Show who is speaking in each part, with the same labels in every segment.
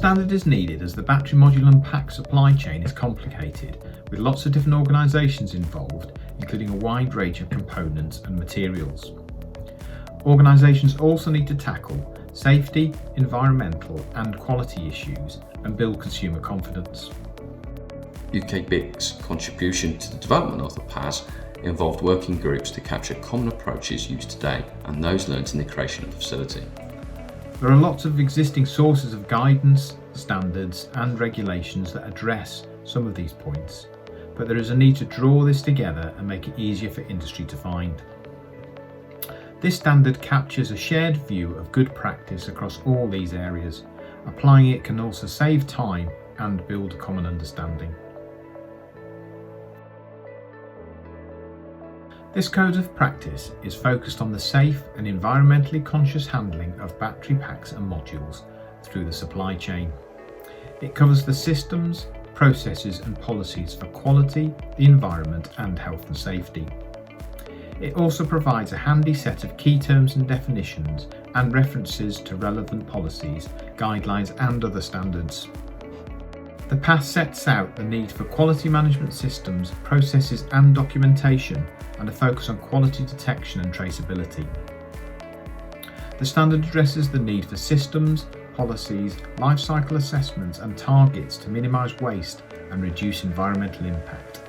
Speaker 1: standard is needed as the battery module and pack supply chain is complicated, with lots of different organisations involved, including a wide range of components and materials. Organisations also need to tackle safety, environmental and quality issues and build consumer confidence.
Speaker 2: UKBIC's contribution to the development of the PAS involved working groups to capture common approaches used today and those learnt in the creation of the facility.
Speaker 1: There are lots of existing sources of guidance, standards and regulations that address some of these points, but there is a need to draw this together and make it easier for industry to find. This standard captures a shared view of good practice across all these areas. Applying it can also save time and build common understanding. This code of practice is focused on the safe and environmentally conscious handling of battery packs and modules through the supply chain. It covers the systems, processes and policies for quality, the environment and health and safety. It also provides a handy set of key terms and definitions and references to relevant policies, guidelines and other standards. The PAS sets out the need for quality management systems, processes and documentation, and a focus on quality detection and traceability. The standard addresses the need for systems, policies, life cycle assessments and targets to minimise waste and reduce environmental impact.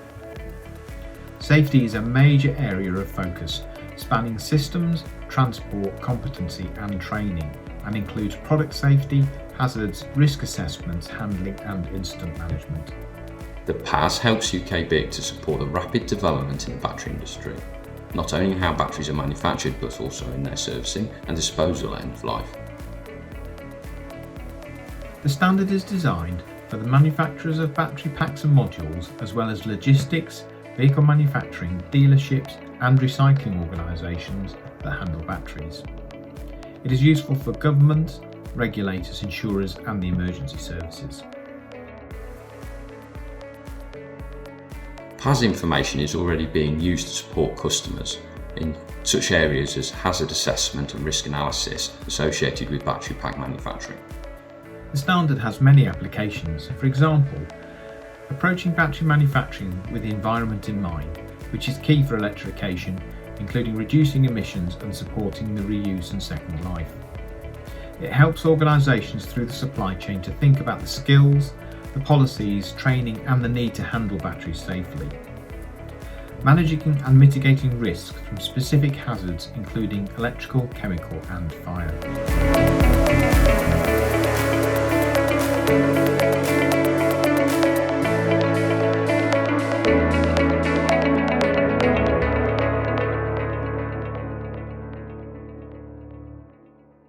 Speaker 1: Safety is a major area of focus, spanning systems, transport, competency and training, and includes product safety, hazards, risk assessments, handling and incident management.
Speaker 2: The PAS helps UKBIC to support the rapid development in the battery industry, not only in how batteries are manufactured but also in their servicing and disposal end of life.
Speaker 1: The standard is designed for the manufacturers of battery packs and modules, as well as logistics, vehicle manufacturing, dealerships and recycling organisations that handle batteries. It is useful for government, regulators, insurers and the emergency services.
Speaker 2: PAS information is already being used to support customers in such areas as hazard assessment and risk analysis associated with battery pack manufacturing.
Speaker 1: The standard has many applications. For example, approaching battery manufacturing with the environment in mind, which is key for electrification, including reducing emissions and supporting the reuse and second life. It helps organisations through the supply chain to think about the skills, the policies, training and the need to handle batteries safely. Managing and mitigating risks from specific hazards including electrical, chemical and fire.